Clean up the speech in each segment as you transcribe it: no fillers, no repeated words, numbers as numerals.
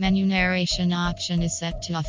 Menu narration option is set to off.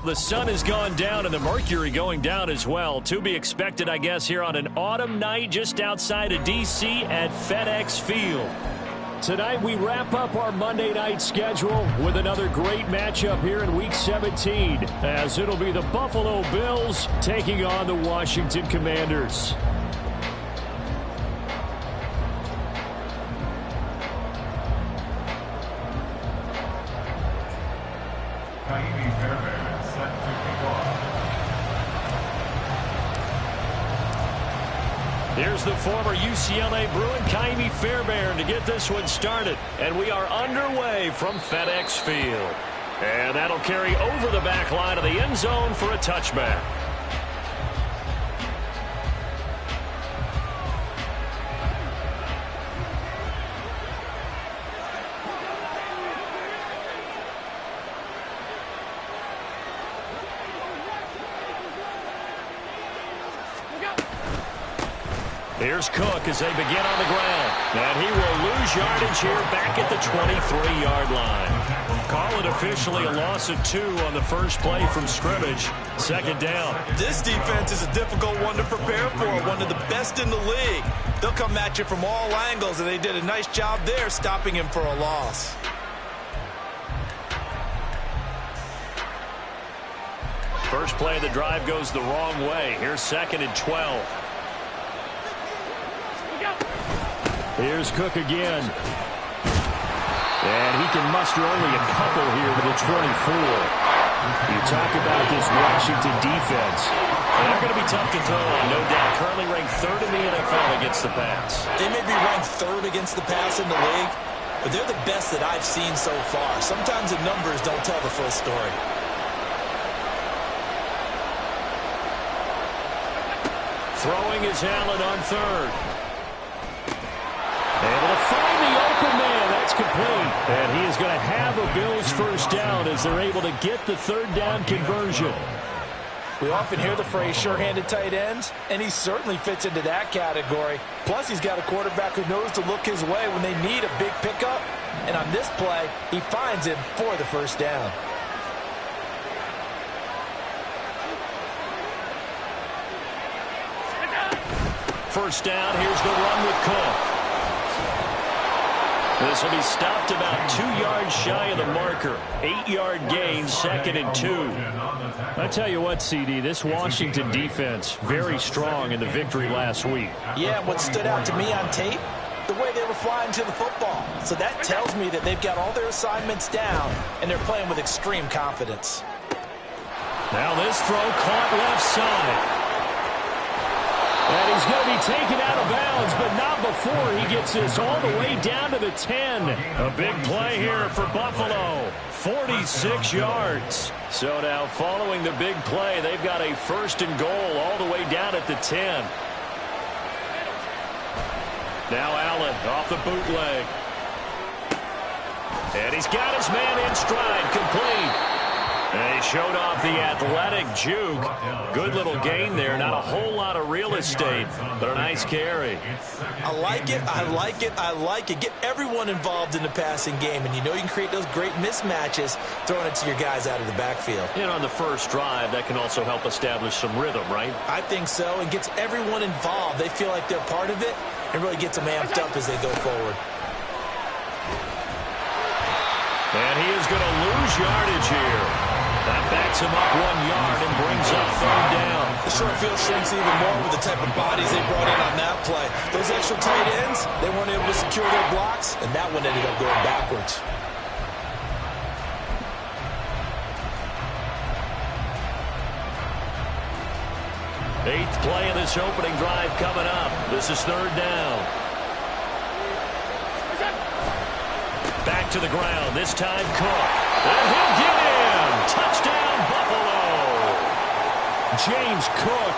The sun has gone down and the mercury going down as well. To be expected, I guess, here on an autumn night just outside of D.C. at FedEx Field. Tonight we wrap up our Monday night schedule with another great matchup here in Week 17, as it'll be the Buffalo Bills taking on the Washington Commanders. Here's the former UCLA Bruin, Kaimi Fairbairn, to get this one started. And we are underway from FedEx Field. And that'll carry over the back line of the end zone for a touchback. Here's Cook as they begin on the ground. And he will lose yardage here back at the 23-yard line. Call it officially a loss of 2 on the first play from scrimmage. Second down. This defense is a difficult one to prepare for, one of the best in the league. They'll come at you from all angles, and they did a nice job there stopping him for a loss. First play of the drive goes the wrong way. Here's 2nd and 12. Here's Cook again. And he can muster only a couple here to the 24. You talk about this Washington defense. And they're going to be tough to throw on, no doubt. Currently ranked 3rd in the NFL against the pass. They may be ranked 3rd against the pass in the league, but they're the best that I've seen so far. Sometimes the numbers don't tell the full story. Throwing is Allen on 3rd. Able to find the open man. That's complete. And he is going to have a Bills first down as they're able to get the 3rd down conversion. We often hear the phrase sure-handed tight ends, and he certainly fits into that category. Plus, he's got a quarterback who knows to look his way when they need a big pickup. And on this play, he finds him for the first down. First down, here's the run with Cook. This will be stopped about 2 yards shy of the marker. 8-yard gain, 2nd and 2. I tell you what, CD, this Washington defense, very strong in the victory last week. Yeah, what stood out to me on tape, the way they were flying to the football. So that tells me that they've got all their assignments down, and they're playing with extreme confidence. Now this throw caught left side. And he's going to be taken out of bounds, but not before he gets this all the way down to the 10. A big play here for Buffalo. 46 yards. So now following the big play, they've got a 1st and goal all the way down at the 10. Now Allen off the bootleg. And he's got his man in stride, complete. And he showed off the athletic juke. Good little gain there. Not a whole lot of real estate, but a nice carry. I like it. I like it. I like it. Get everyone involved in the passing game, and you know you can create those great mismatches throwing it to your guys out of the backfield. And on the first drive, that can also help establish some rhythm, right? I think so, and gets everyone involved. They feel like they're part of it, and really gets them amped up as they go forward. And he is going to lose yardage here. That backs him up 1 yard and brings up 3rd down. The short field shrinks even more with the type of bodies they brought in on that play. Those extra tight ends, they weren't able to secure their blocks, and that one ended up going backwards. Eighth play of this opening drive coming up. This is 3rd down. Back to the ground. This time Cook. And he'll get in. Touchdown, Buffalo. James Cook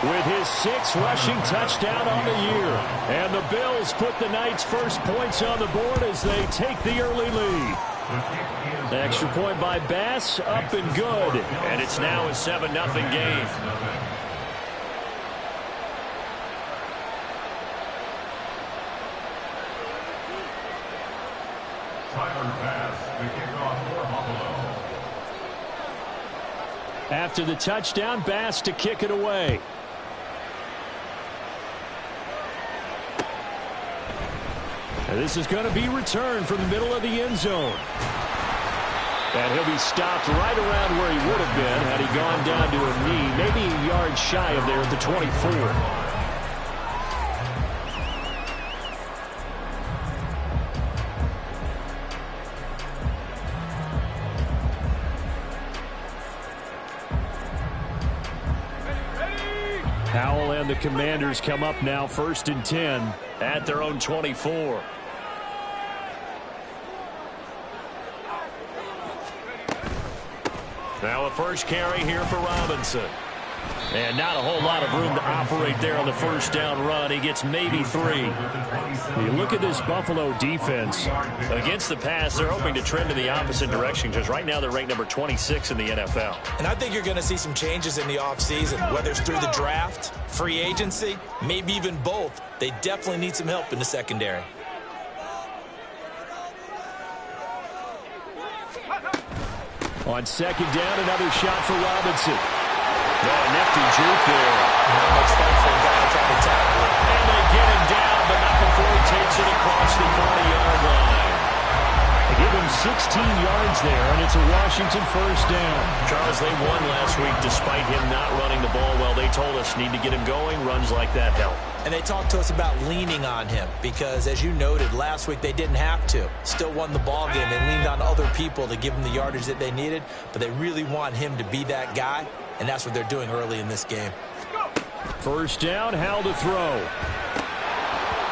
with his 6th rushing touchdown on the year. And the Bills put the Knights' first points on the board as they take the early lead. Extra point by Bass, up and good. And it's now a 7-0 game. After the touchdown, Bass to kick it away. And this is going to be returned from the middle of the end zone. And he'll be stopped right around where he would have been had he gone down to a knee, maybe a yard shy of there at the 24. Howell and the Commanders come up now 1st and 10 at their own 24. Now a first carry here for Robinson. And not a whole lot of room to operate there on the first down run. He gets maybe 3. You look at this Buffalo defense. Against the pass, they're hoping to trend in the opposite direction because right now they're ranked number 26 in the NFL. And I think you're going to see some changes in the offseason, whether it's through the draft, free agency, maybe even both. They definitely need some help in the secondary. On 2nd down, another shot for Robinson. Oh, nifty juke there. Not much fun for a guy trying to tackle it. And they get him down, but not before he takes it across the 40-yard line. They give him 16 yards there, and it's a Washington first down. Charles, they won last week despite him not running the ball well. They told us need to get him going. Runs like that help. And they talked to us about leaning on him because, as you noted, last week they didn't have to. Still won the ball game. They leaned on other people to give them the yardage that they needed, but they really want him to be that guy, and that's what they're doing early in this game. First down, Howell to throw.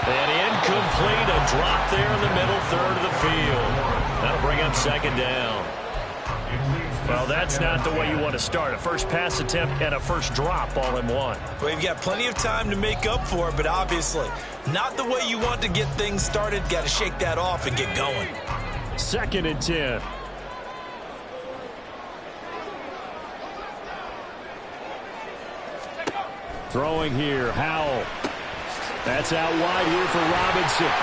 And incomplete, a drop there in the middle third of the field. That'll bring up 2nd down. Well, that's not the way you want to start. A first pass attempt and a first drop all in one. Well, you've got plenty of time to make up for it, but obviously not the way you want to get things started. Got to shake that off and get going. 2nd and 10. Throwing here, Howell. That's out wide here for Robinson.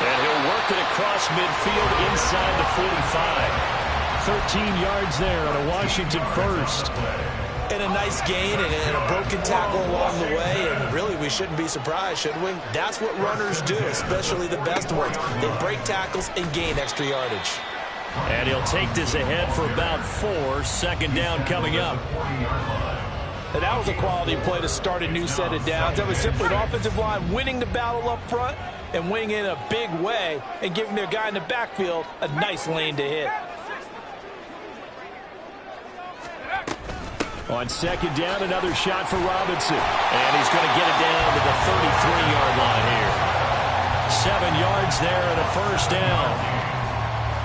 And he'll work it across midfield inside the 45. 13 yards there on a Washington first. And a nice gain and a broken tackle along the way. And really, we shouldn't be surprised, should we? That's what runners do, especially the best ones. They break tackles and gain extra yardage. And he'll take this ahead for about 4. 2nd down coming up. And that was a quality play to start a new set of downs. That was simply an offensive line winning the battle up front and winning in a big way and giving their guy in the backfield a nice lane to hit. On 2nd down, another shot for Robinson. And he's going to get it down to the 33-yard line here. 7 yards there and a first down.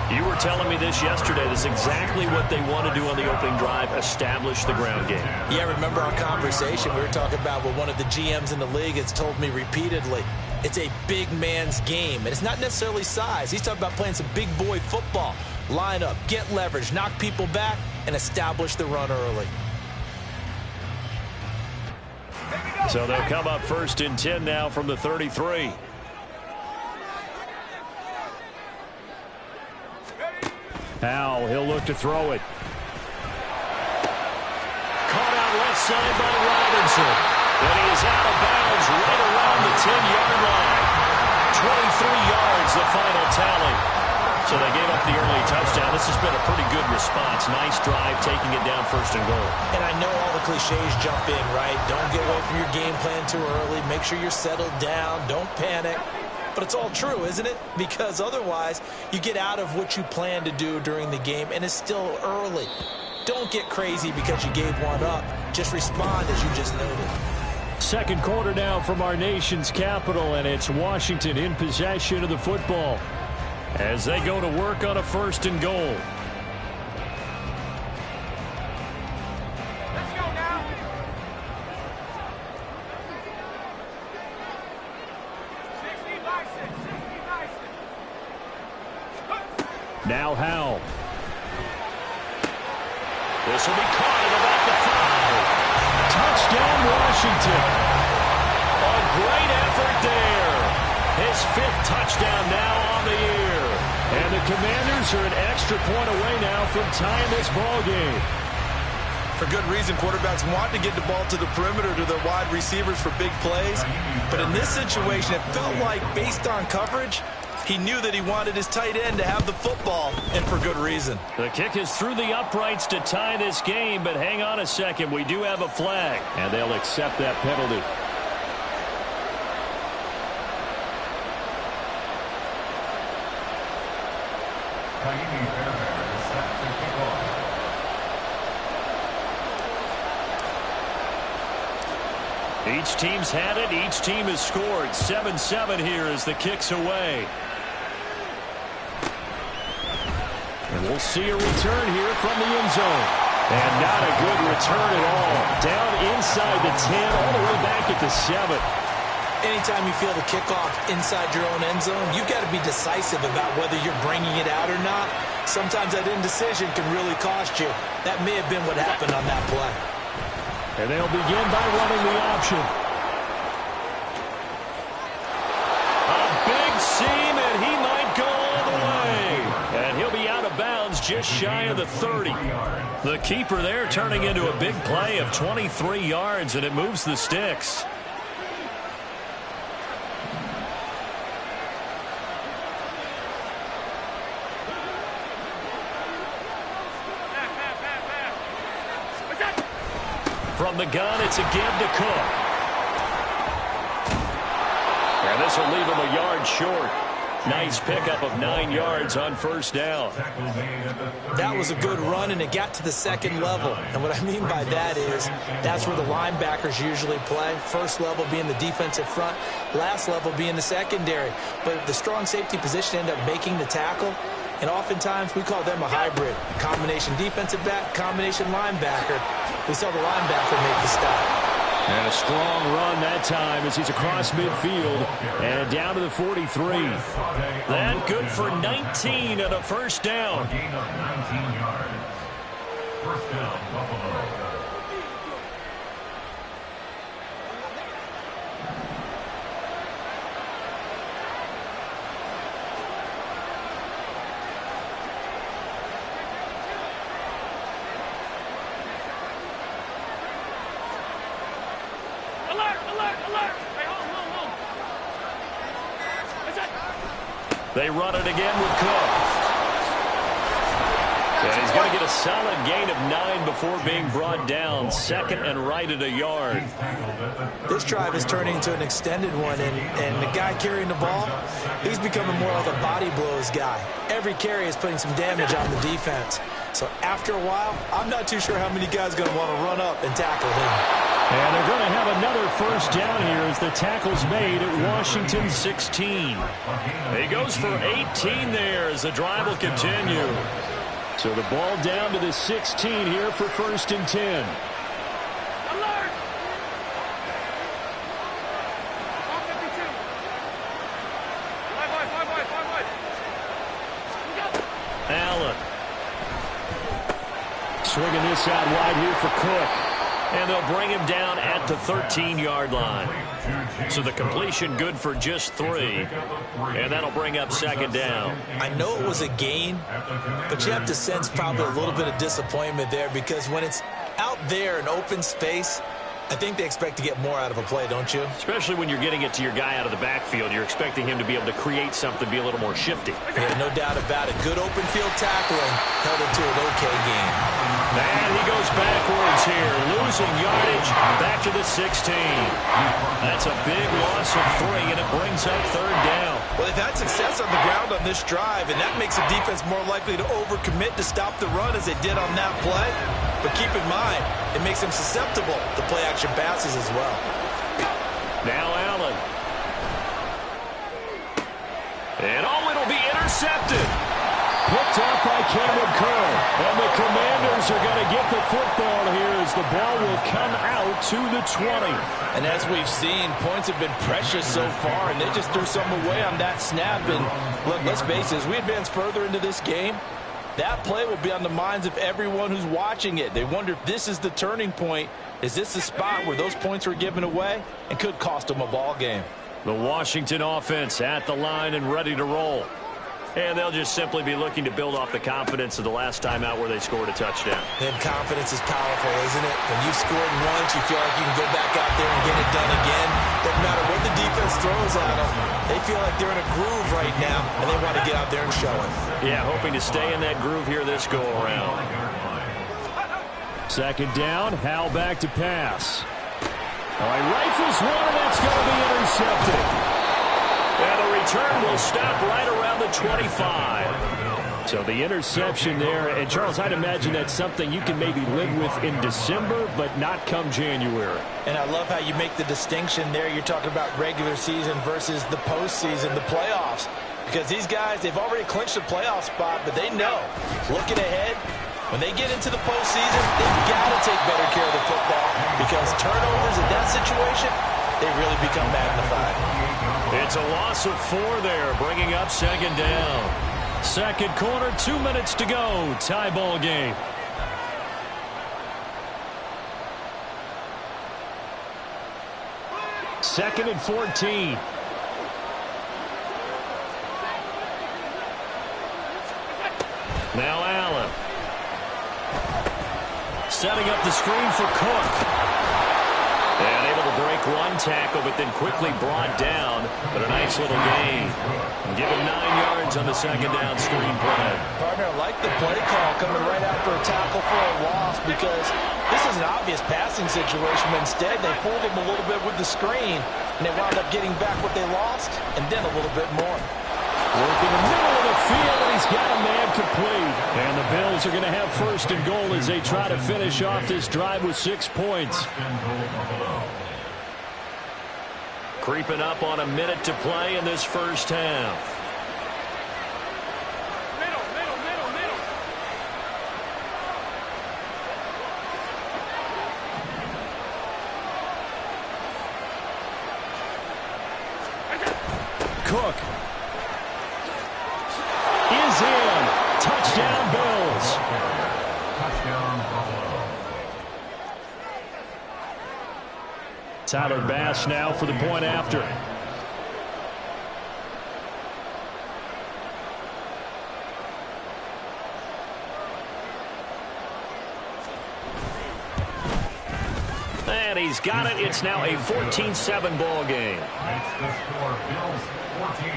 You were telling me this yesterday. This is exactly what they want to do on the opening drive, establish the ground game. Yeah, remember our conversation. We were talking about what one of the GMs in the league has told me repeatedly. It's a big man's game, and it's not necessarily size. He's talking about playing some big boy football. Line up, get leverage, knock people back, and establish the run early. So they'll come up 1st and 10 now from the 33. Howell, he'll look to throw it. Caught out left side by Robinson. And he is out of bounds right around the 10-yard line. 23 yards, the final tally. So they gave up the early touchdown. This has been a pretty good response. Nice drive, taking it down 1st and goal. And I know all the cliches jump in, right? Don't get away from your game plan too early. Make sure you're settled down. Don't panic. But it's all true, isn't it? Because otherwise, you get out of what you plan to do during the game, and it's still early. Don't get crazy because you gave one up. Just respond as you just noted. 2nd quarter now from our nation's capital, and it's Washington in possession of the football as they go to work on a 1st and goal. Now Howell. This will be caught at about the 5. Touchdown, Washington. A great effort there. His 5th touchdown now on the year. And And the Commanders are an extra point away now from tying this ball game. For good reason, quarterbacks want to get the ball to the perimeter to their wide receivers for big plays. But in this situation, it felt like, based on coverage, he knew that he wanted his tight end to have the football, and for good reason. The kick is through the uprights to tie this game, but hang on a second. We do have a flag, and they'll accept that penalty. Each team's had it. Each team has scored. 7-7 here as the kick's away. And we'll see a return here from the end zone. And not a good return at all. Down inside the 10, all the way back at the 7. Anytime you feel the kickoff inside your own end zone, you've got to be decisive about whether you're bringing it out or not. Sometimes that indecision can really cost you. That may have been what happened on that play. And they'll begin by running the option. A big seam, and he might go all the way. And he'll be out of bounds just shy of the 30. The keeper there turning into a big play of 23 yards, and it moves the sticks. From the gun, it's a give to Cook. And this will leave him a yard short. Nice pickup of 9 yards on first down. That was a good run, and it got to the second level. And what I mean by that is that's where the linebackers usually play. First level being the defensive front, last level being the secondary. But the strong safety position ended up making the tackle. And oftentimes we call them a hybrid. Combination defensive back, combination linebacker. We saw the linebacker make the stop. And a strong run that time as he's across midfield and down to the 43. That good for 19 and a first down. Gain of 19 yards. First down, Buffalo. They run it again with Cook. And he's going to get a solid gain of 9 before being brought down. Second and right at a yard. This drive is turning into an extended one, and the guy carrying the ball, he's becoming more like a body blows guy. Every carry is putting some damage on the defense. So after a while, I'm not too sure how many guys are going to want to run up and tackle him. And they're going to have another first down here as the tackle's made at Washington 16. He goes for 18 there as the drive will continue. So the ball down to the 16 here for first and 10. Alert! Allen. Swinging this out wide here for Cook. And they'll bring him down at the 13-yard line. So the completion good for just 3. And that'll bring up second down. I know it was a gain, but you have to sense probably a little bit of disappointment there because when it's out there in open space, I think they expect to get more out of a play, don't you? Especially when you're getting it to your guy out of the backfield. You're expecting him to be able to create something, be a little more shifty. Yeah, no doubt about it. Good open field tackling held it to an okay game. And he goes backwards here, losing yardage back to the 16. That's a big loss of 3, and it brings up third down. Well, they've had success on the ground on this drive, and that makes the defense more likely to overcommit to stop the run as they did on that play. But keep in mind, it makes them susceptible to play-action passes as well. Now Allen. And it'll be intercepted. Picked off by Cameron Curl. And the Commanders are going to get the football here as the ball will come out to the 20. And as we've seen, points have been precious so far, and they just threw some away on that snap. And look, let's face it, as we advance further into this game, that play will be on the minds of everyone who's watching it. They wonder if this is the turning point. Is this the spot where those points were given away and could cost them a ball game? The Washington offense at the line and ready to roll. And they'll just simply be looking to build off the confidence of the last time out where they scored a touchdown. And confidence is powerful, isn't it? When you've scored once, you feel like you can go back out there and get it done again. Doesn't matter what the defense throws at them. They feel like they're in a groove right now, and they want to get out there and show it. Yeah, hoping to stay in that groove here this go-around. Second down, Howell back to pass. All right, rifles one, and that's going to be intercepted. And the return will stop right around the 25. So the interception there, and Charles, I'd imagine that's something you can maybe live with in December, but not come January. And I love how you make the distinction there. You're talking about regular season versus the postseason, the playoffs. Because these guys, they've already clinched a playoff spot, but they know, looking ahead, when they get into the postseason, they've got to take better care of the football because turnovers in that situation, they really become magnified. It's a loss of 4 there, bringing up second down. Second quarter, 2 minutes to go. Tie ball game. Second and 14. Now Allen. Setting up the screen for Cook. And able to break one tackle, but then quickly brought down. But a nice little gain. Give him 9 yards on the second down screen play. Partner, I like the play call coming right after a tackle for a loss because this is an obvious passing situation. But instead, they fooled him a little bit with the screen, and they wound up getting back what they lost and then a little bit more. Working the middle of the field, and he's got a man complete. And the Bills are going to have first and goal as they try to finish off this drive with 6 points. Creeping up on a minute to play in this first half. Cook is in. Touchdown, Bills. Touchdown, Buffalo. Tyler Bass now for the point after. And he's got it. It's now a 14-7 ball game. Makes the score Bills 14,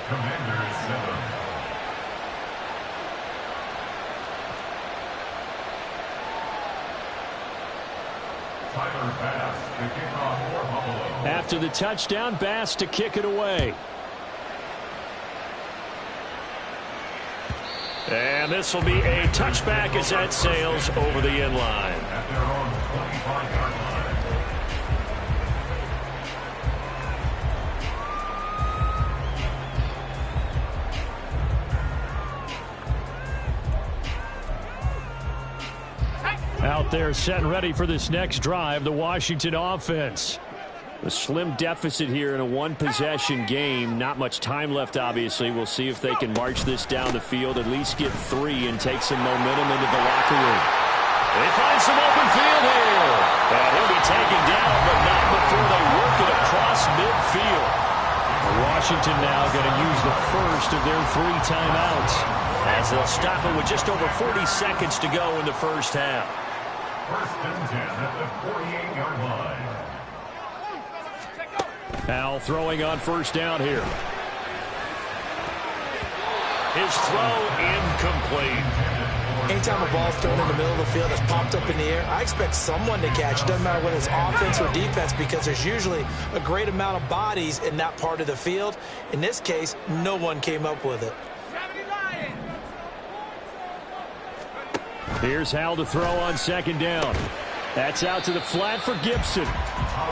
Commanders 7. Tyler Bass to kick off for Buffalo. After the touchdown, Bass to kick it away. And this will be a touchback as that sails over the end line. At their own 25-yard line. Out there set and ready for this next drive, the Washington offense. A slim deficit here in a one-possession game. Not much time left, obviously. We'll see if they can march this down the field, at least get 3 and take some momentum into the locker room. They find some open field here. And he'll be taken down, but not before they work it across midfield. Washington now going to use the first of their 3 timeouts. As they'll stop it with just over 40 seconds to go in the first half. First and 10 at the 48-yard line. Al throwing on first down here. His throw incomplete. Anytime a ball's thrown in the middle of the field that's popped up in the air, I expect someone to catch. It doesn't matter whether it's offense or defense because there's usually a great amount of bodies in that part of the field. In this case, no one came up with it. Here's Howell to throw on second down. That's out to the flat for Gibson.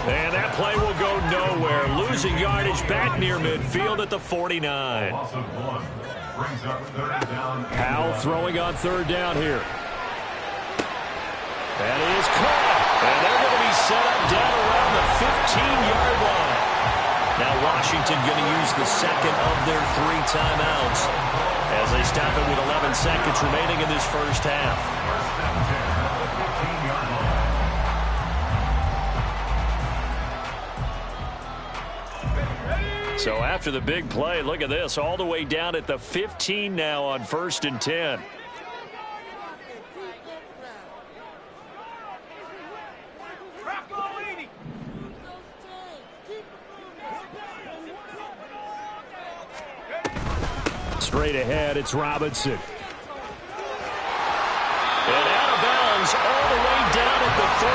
And that play will go nowhere. Losing yardage back near midfield at the 49. Loss of 1 brings up third down. Howell throwing on third down here. That is caught. And they're going to be set up down around the 15-yard line. Now Washington going to use the second of their 3 timeouts as they stop it with 11 seconds remaining in this first half. First and 10 at the 15-yard line. So after the big play, look at this, all the way down at the 15 now on 1st and 10. Straight ahead, it's Robinson. And out of bounds all the way down at the 3.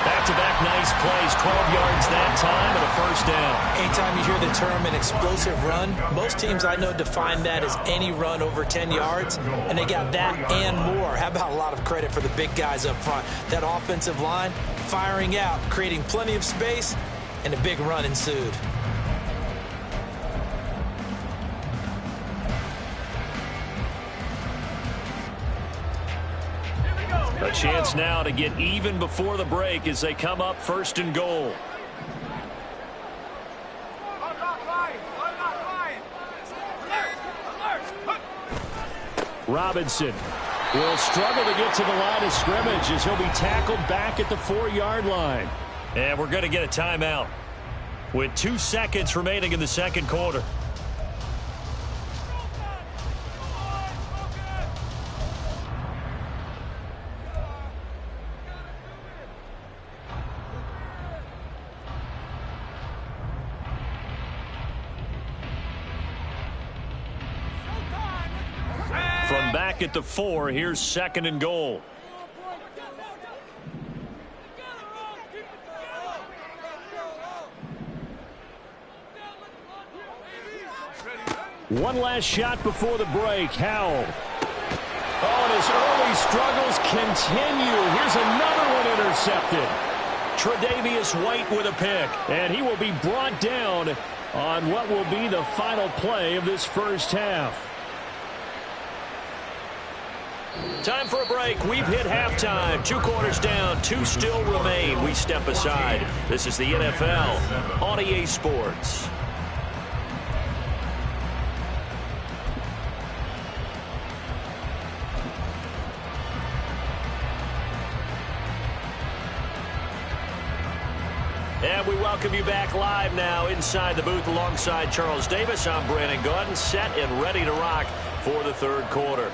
Back-to-back nice plays, 12 yards that time and a first down. Anytime you hear the term an explosive run, most teams I know define that as any run over 10 yards, and they got that and more. How about a lot of credit for the big guys up front? That offensive line firing out, creating plenty of space, and a big run ensued. A chance now to get even before the break as they come up 1st and goal. Robinson will struggle to get to the line of scrimmage as he'll be tackled back at the 4-yard line. And we're going to get a timeout with 2 seconds remaining in the second quarter. From back at the 4, here's 2nd and goal. One last shot before the break. Howell. Oh, and his early struggles continue. Here's another one intercepted. Tre'Davious White with a pick. And he will be brought down on what will be the final play of this first half. Time for a break. We've hit halftime. 2 quarters down. 2 still remain. We step aside. This is the NFL on EA Sports. And we welcome you back live now inside the booth alongside Charles Davis. I'm Brandon Gaudin, set and ready to rock for the third quarter.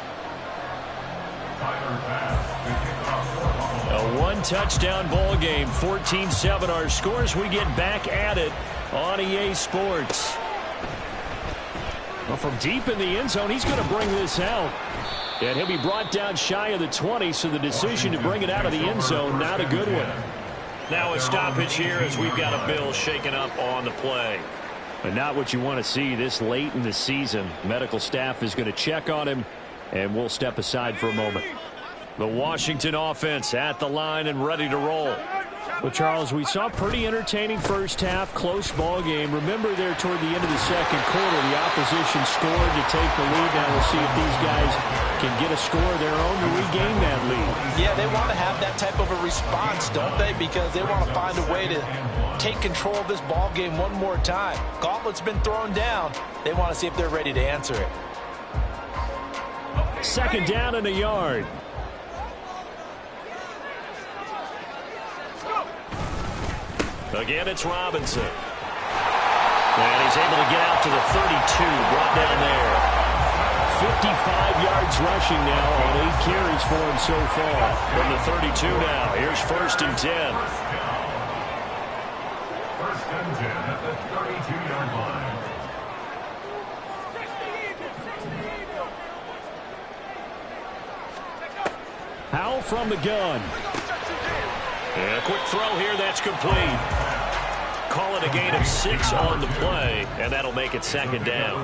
A 1-touchdown ball game, 14-7 our scores. We get back at it on EA Sports. Well, from deep in the end zone, he's going to bring this out. And he'll be brought down shy of the 20, so the decision to bring it out of the end zone, not a good one. Now a stoppage here as we've got a Bill shaken up on the play. But not what you want to see this late in the season. Medical staff is going to check on him, and we'll step aside for a moment. The Washington offense at the line and ready to roll. Well, Charles, we saw a pretty entertaining first half, close ball game. Remember there toward the end of the second quarter, the opposition scored to take the lead. Now we'll see if these guys can get a score of their own to regain that lead. Yeah, they want to have that type of a response, don't they? Because they want to find a way to take control of this ball game one more time. Gauntlet's been thrown down. They want to see if they're ready to answer it. 2nd down and a yard. Again, it's Robinson. And he's able to get out to the 32, brought down there. 55 yards rushing now on 8 carries for him so far. From the 32 now, here's 1st and 10. 1st and 10 at the 32-yard line. Howell from the gun. And a quick throw here, that's complete. Call it a gain of 6 on the play, and that'll make it 2nd down.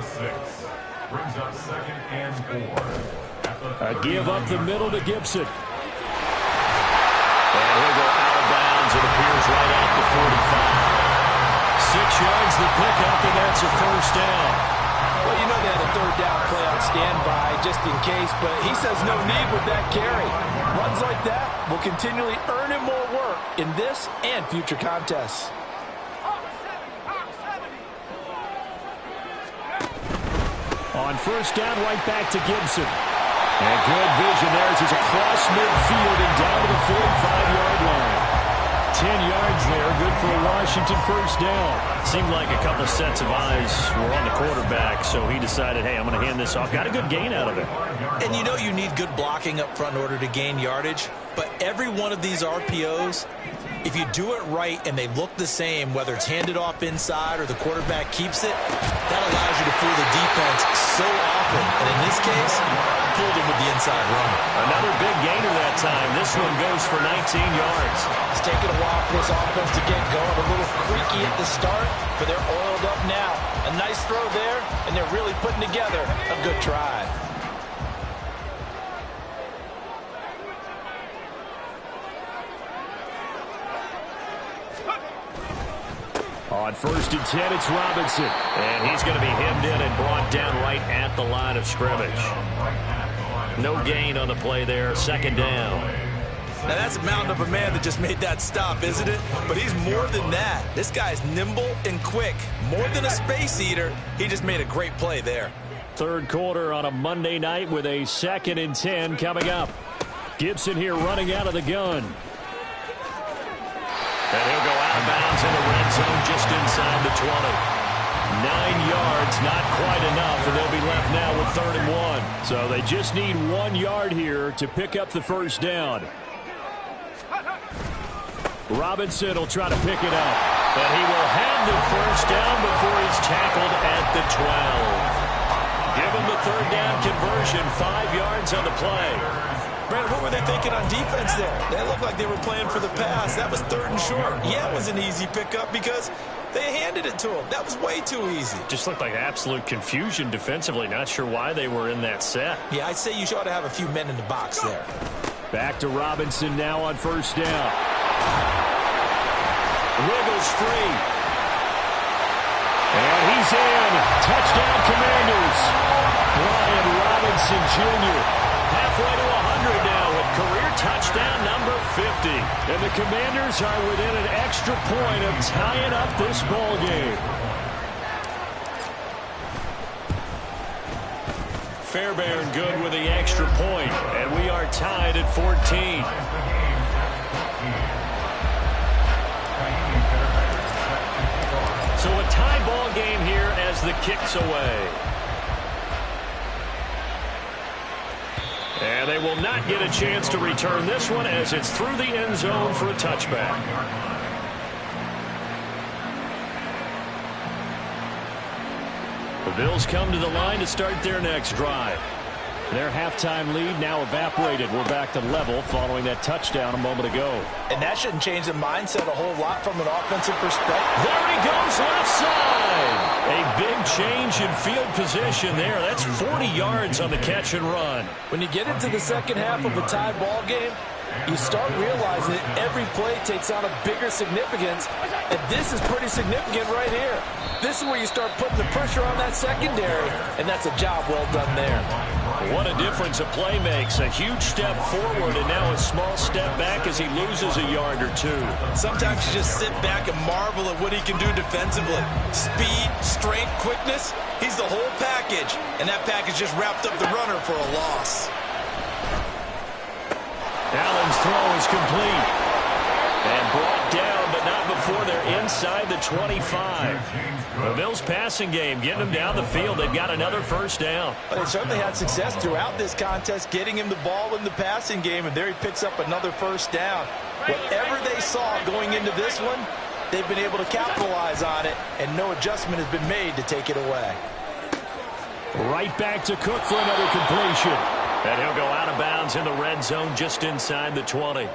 Brings up 2nd and 4. A give up the middle to Gibson. And he'll go out of bounds. It appears right at the 45. 6 yards the pickup, and that's a first down. Well, you know they had a 3rd down play on standby just in case, but he says no need with that carry. Runs like that will continually earn him more work in this and future contests. On 1st down, right back to Gibson. And good vision there as he's across midfield and down to the 45-yard line. 10 yards there, good for a Washington first down. Seemed like a couple sets of eyes were on the quarterback, so he decided, hey, I'm going to hand this off. Got a good gain out of it. And you know you need good blocking up front in order to gain yardage, but every one of these RPOs, if you do it right and they look the same, whether it's handed off inside or the quarterback keeps it, that allows you to fool the defense so often. And in this case, fooled him with the inside run. Another big gainer that time. This one goes for 19 yards. It's taken a while for this offense to get going. A little creaky at the start, but they're oiled up now. A nice throw there, and they're really putting together a good drive. On 1st and 10, it's Robinson. And he's going to be hemmed in and brought down right at the line of scrimmage. No gain on the play there. 2nd down. Now that's a mountain of a man that just made that stop, isn't it? But he's more than that. This guy's nimble and quick. More than a space eater. He just made a great play there. 3rd quarter on a Monday night with a 2nd and 10 coming up. Gibson here running out of the gun. And he'll go out of bounds in the red zone just inside the 20. 9 yards, not quite enough, and they'll be left now with 3rd and 1. So they just need 1 yard here to pick up the first down. Robinson will try to pick it up. But he will have the first down before he's tackled at the 12. Give him the 3rd down conversion, 5 yards on the play. Brandon, what were they thinking on defense there? They looked like they were playing for the pass. That was 3rd and short. Yeah, it was an easy pickup because they handed it to him. That was way too easy. Just looked like absolute confusion defensively. Not sure why they were in that set. Yeah, I'd say you ought to have a few men in the box there. Back to Robinson now on 1st down. Wiggles free. And he's in. Touchdown, Commanders. Brian Robinson Jr. halfway to 100 now with career touchdown number 50. And the Commanders are within an extra point of tying up this ball game. Fairbairn good with the extra point, and we are tied at 14. So a tie ball game here as the kick's away. And they will not get a chance to return this one as it's through the end zone for a touchback. The Bills come to the line to start their next drive. Their halftime lead now evaporated. We're back to level following that touchdown a moment ago. And that shouldn't change the mindset a whole lot from an offensive perspective. There he goes left side. A big change in field position there. That's 40 yards on the catch and run. When you get into the second half of a tie ball game, you start realizing that every play takes on a bigger significance, and this is pretty significant right here. This is where you start putting the pressure on that secondary, and that's a job well done there. What a difference a play makes. A huge step forward and now a small step back as he loses a yard or two. Sometimes you just sit back and marvel at what he can do defensively. Speed, strength, quickness, he's the whole package, and that package just wrapped up the runner for a loss. Allen's throw is complete. And brought down, but not before they're inside the 25. The Bills passing game, getting them down the field. They've got another first down. But they certainly had success throughout this contest, getting him the ball in the passing game, and there he picks up another first down. Whatever they saw going into this one, they've been able to capitalize on it, and no adjustment has been made to take it away. Right back to Cook for another completion. And he'll go out of bounds in the red zone just inside the 20.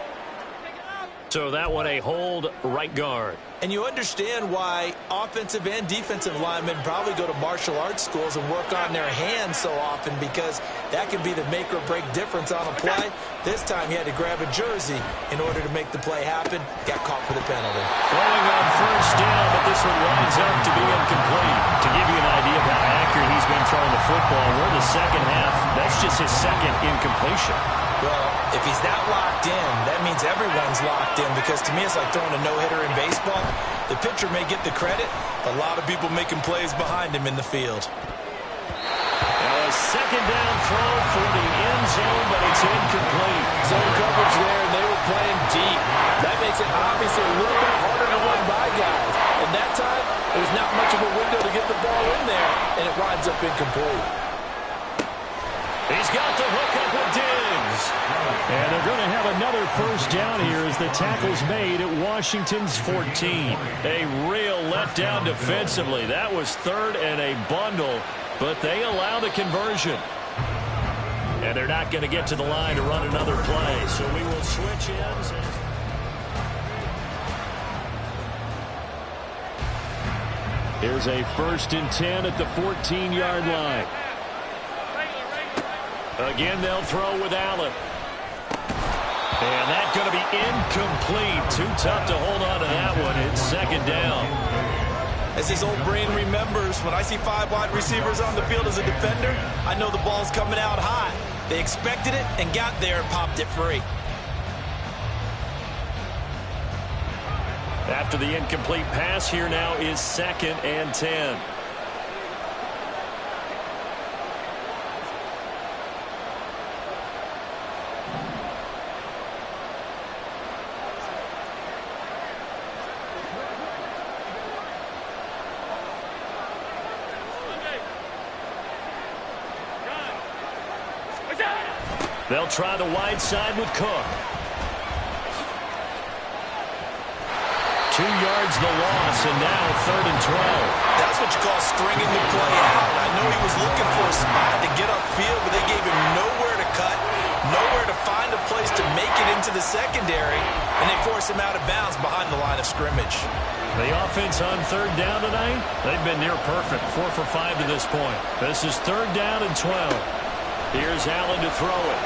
So that one a hold right guard. And you understand why offensive and defensive linemen probably go to martial arts schools and work on their hands so often, because that can be the make or break difference on a play. This time he had to grab a jersey in order to make the play happen. Got caught for the penalty. Throwing on first down, but this one winds up to be incomplete. To give you an idea of how accurate he's been throwing the football, we're in the second half. That's just his second incompletion. Well, if he's that locked in, that means everyone's locked in, because to me it's like throwing a no-hitter in baseball. The pitcher may get the credit, a lot of people making plays behind him in the field. A second down throw for the end zone, but it's incomplete. Zone coverage there, and they were playing deep. That makes it obviously a little bit harder to run by been complete. He's got the hook up with Diggs. And they're going to have another first down here as the tackle's made at Washington's 14. A real letdown defensively. That was third and a bundle, but they allow the conversion. And they're not going to get to the line to run another play, so we will switch ends. Here's a 1st and 10 at the 14-yard line. Again, they'll throw with Allen. And that's going to be incomplete. Too tough to hold on to that one. It's 2nd down. As his old brain remembers, when I see 5 wide receivers on the field as a defender, I know the ball's coming out high. They expected it and got there and popped it free. After the incomplete pass, here now is 2nd and 10. They'll try the wide side with Cook. 2 yards the loss, and now 3rd and 12. That's what you call stringing the play out. I know he was looking for a spot to get upfield, but they gave him nowhere to cut, nowhere to find a place to make it into the secondary, and they forced him out of bounds behind the line of scrimmage. The offense on 3rd down tonight, they've been near perfect, 4 for 5 to this point. This is 3rd down and 12. Here's Allen to throw it.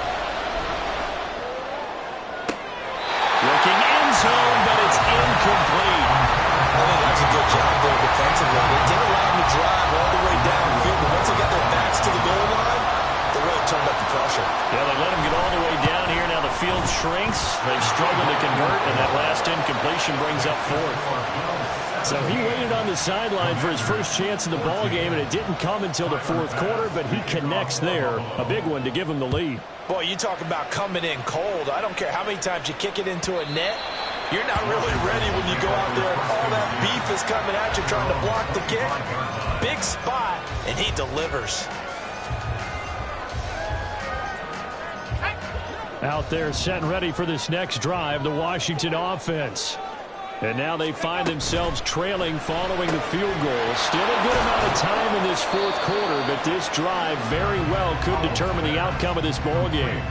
Looking end zone, but it's incomplete. I think that was a good job there defensively. They didn't allow him to drive all the way downfield, but once they got their backs to the goal line, they really turned up the pressure. Yeah, they let him get all the way down here. Now the field shrinks. They've struggled to convert, and that last incompletion brings up 4th. So he waited on the sideline for his first chance in the ball game, and it didn't come until the 4th quarter, but he connects there. A big one to give him the lead. Boy, you talk about coming in cold. I don't care how many times you kick it into a net. You're not really ready when you go out there and all that beef is coming at you trying to block the kick. Big spot, and he delivers. Out there set and ready for this next drive, the Washington offense. And now they find themselves trailing following the field goal. Still a good amount of time in this 4th quarter, but this drive very well could determine the outcome of this ball game.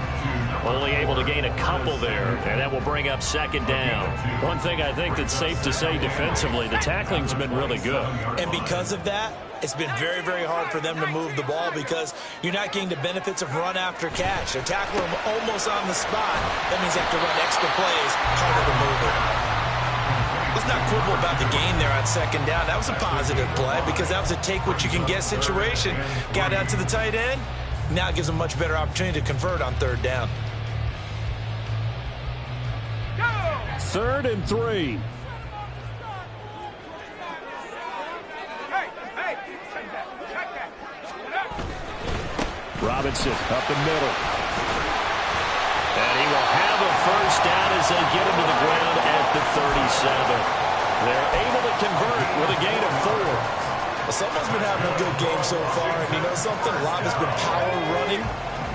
Only able to gain a couple there, and that will bring up 2nd down. One thing I think that's safe to say defensively, the tackling's been really good. And because of that, it's been very, very hard for them to move the ball because you're not getting the benefits of run after catch. They're tackling them almost on the spot. That means they have to run extra plays, harder to move it. Let's not quibble about the gain there on 2nd down. That was a positive play because that was a take-what-you-can-get situation. Got out to the tight end. Now it gives them a much better opportunity to convert on 3rd down. 3rd and 3. Robinson up the middle. And he will have a first down as they get him to the ground at the 37. They're able to convert with a gain of 4. Well, someone's been having a good game so far, and you know something? Rob has been power running.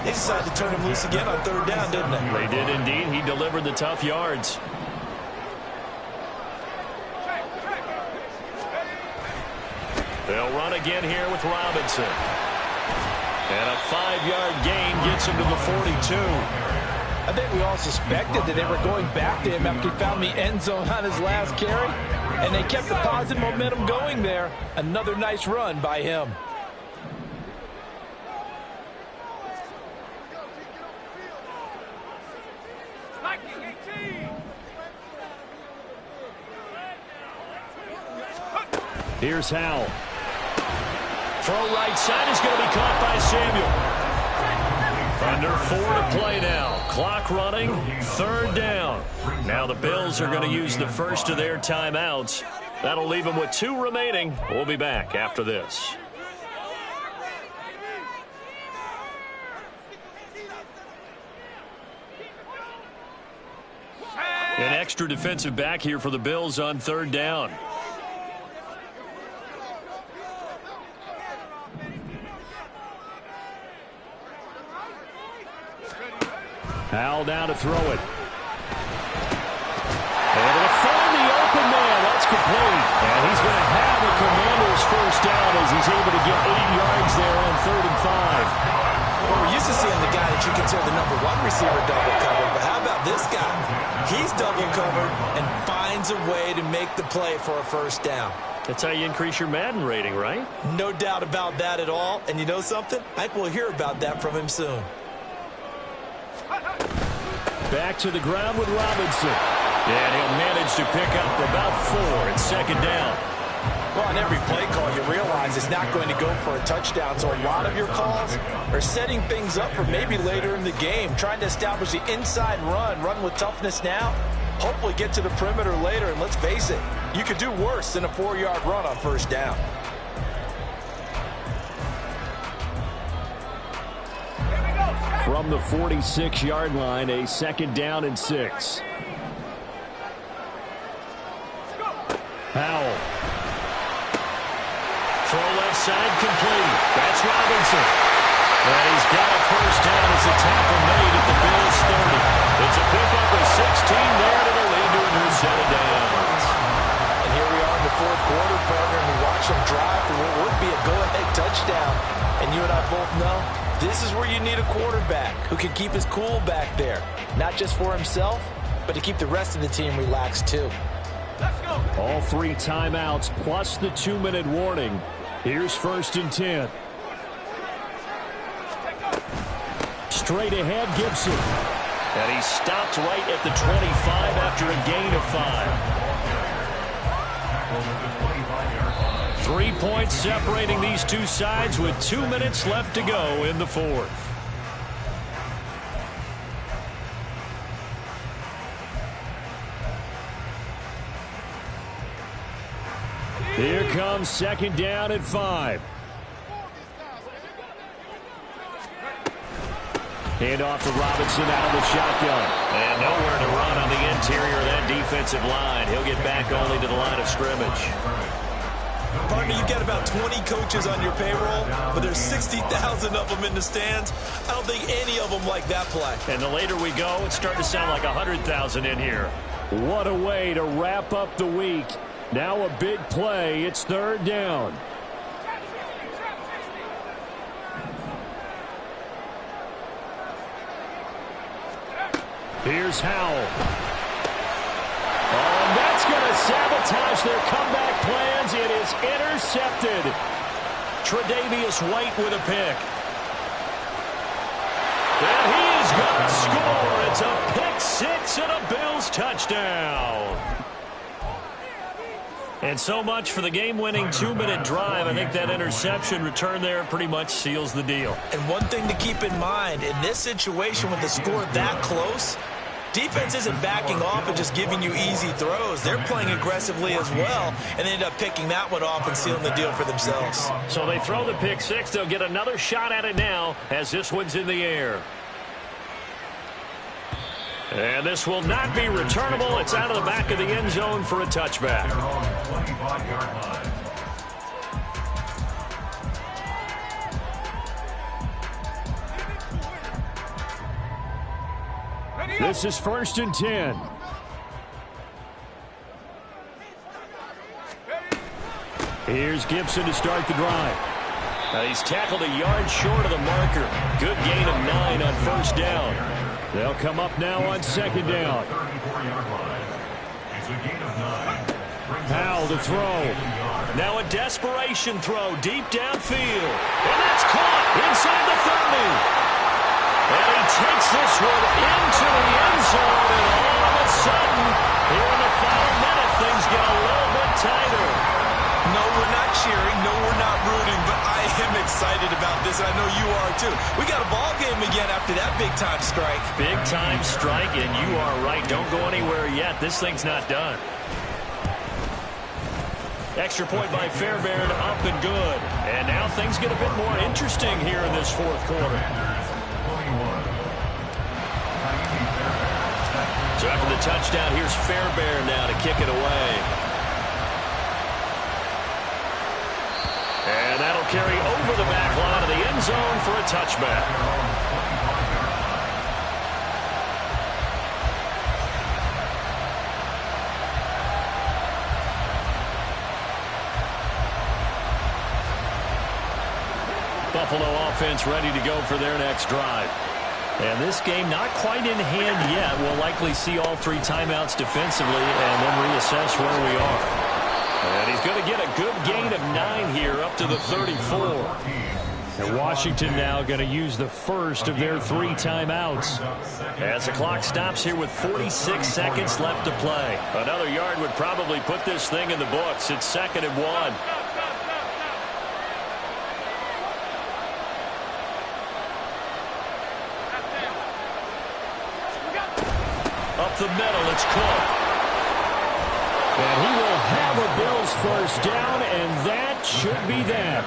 They decided to turn him loose again on 3rd down, didn't they? They did indeed. He delivered the tough yards. They'll run again here with Robinson. And a 5-yard gain gets him to the 42. I think we all suspected that they were going back to him after he found the end zone on his last carry. And they kept the positive momentum going there. Another nice run by him. Here's Howell. Throw right side is going to be caught by Samuel. Under 4 to play now. Clock running. 3rd down. Now the Bills are going to use the first of their timeouts. That'll leave them with 2 remaining. We'll be back after this. An extra defensive back here for the Bills on 3rd down. Howell down to throw it. And to find the open man. That's complete. And he's going to have a Commanders first down as he's able to get 8 yards there on 3rd and 5. Well, we're used to seeing the guy that you consider the number 1 receiver double covered. But how about this guy? He's double covered and finds a way to make the play for a first down. That's how you increase your Madden rating, right? No doubt about that at all. And you know something? I think we'll hear about that from him soon. Back to the ground with Robinson. And he'll manage to pick up about 4 at 2nd down. Well, on every play call, you realize it's not going to go for a touchdown. So a lot of your calls are setting things up for maybe later in the game, trying to establish the inside run with toughness now, hopefully get to the perimeter later. And let's face it, you could do worse than a 4-yard run on first down. From the 46-yard line, a 2nd down and 6. Howell. Throw left side complete. That's Robinson. And he's got a first down as a tackle made at the Bills' 30. It's a pickup of 16 there to the lead to a new set of downs. And here we are in the 4th quarter, partner, and we watch them drive for what would be a go-ahead touchdown. And you and I both know this is where you need a quarterback who can keep his cool back there, not just for himself, but to keep the rest of the team relaxed too. Let's go. All 3 timeouts plus the 2-minute warning. Here's 1st and 10. Straight ahead, Gibson. And he stopped right at the 25 after a gain of 5. 3 points separating these two sides with 2 minutes left to go in the 4th. Here comes 2nd down at 5. Hand off to Robinson out of the shotgun. And nowhere to run on the interior of that defensive line. He'll get back only to the line of scrimmage. Partner, you've got about 20 coaches on your payroll, but there's 60,000 of them in the stands. I don't think any of them like that play. And the later we go, it's starting to sound like 100,000 in here. What a way to wrap up the week. Now a big play. It's 3rd down. Here's Howell. Oh, and that's going to sabotage their comeback plans. It is intercepted. Tre'Davious White with a pick. And he is going to score. It's a pick 6 and a Bills touchdown. And so much for the game-winning 2-minute drive. I think that interception return there pretty much seals the deal. And one thing to keep in mind, in this situation with the score that close, defense isn't backing off and just giving you easy throws. They're playing aggressively as well, and they end up picking that one off and sealing the deal for themselves. So they throw the pick 6. They'll get another shot at it now as this one's in the air. And this will not be returnable. It's out of the back of the end zone for a touchback. This is 1st and 10. Here's Gibson to start the drive. He's tackled a yard short of the marker. Good gain of 9 on 1st down. They'll come up now on 2nd down. Howell to throw. Now a desperation throw deep downfield. And that's caught inside the 30. And he takes this one into the end zone. And all of a sudden, here in the final minute, things get a little bit tighter. No, we're not cheering. No, we're not rooting. But I am excited about this, and I know you are too. We got a ball game again after that big-time strike. Big-time strike, and you are right. Don't go anywhere yet. This thing's not done. Extra point by Fairbairn, up and good. And now things get a bit more interesting here in this 4th quarter. So after the touchdown, here's Fairbairn now to kick it away. And that'll carry over the back line of the end zone for a touchback. Buffalo offense ready to go for their next drive. And this game not quite in hand yet. We'll likely see all 3 timeouts defensively and then reassess where we are. And he's going to get a good gain of 9 here up to the 34. And Washington now going to use the first of their 3 timeouts. As the clock stops here with 46 seconds left to play. Another yard would probably put this thing in the books. It's 2nd and 1. Up the middle, it's Cook. And he will have a Bills first down, and that should be that.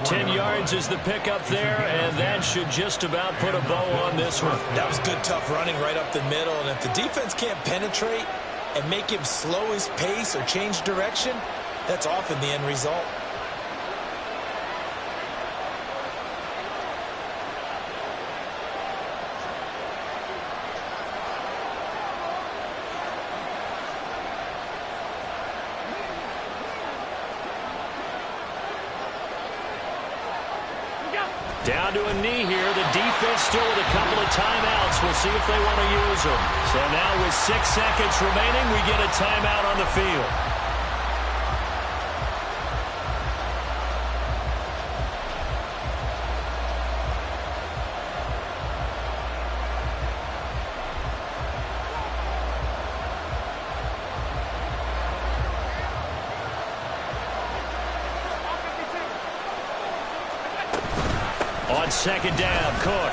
10 yards is the pickup there, and that should just about put a bow on this one. That was good, tough running right up the middle. And if the defense can't penetrate and make him slow his pace or change direction, that's often the end result. Down to a knee here. The defense still with a couple of timeouts. We'll see if they want to use them. So now with 6 seconds remaining, we get a timeout on the field. On 2nd down, Cook.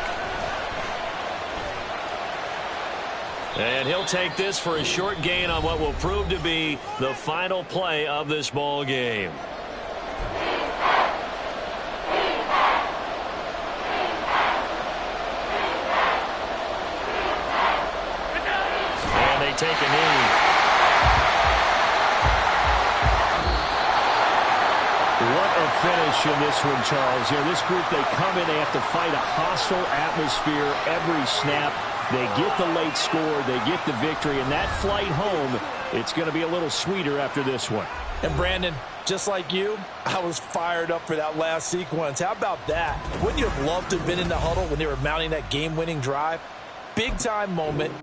And he'll take this for a short gain on what will prove to be the final play of this ball game. And they take a knee. What a finish in this one, Charles. You know, this group, they come in, they have to fight a hostile atmosphere every snap. They get the late score, they get the victory, and that flight home, it's going to be a little sweeter after this one. And Brandon, just like you, I was fired up for that last sequence. How about that? Wouldn't you have loved to have been in the huddle when they were mounting that game-winning drive? Big-time moment,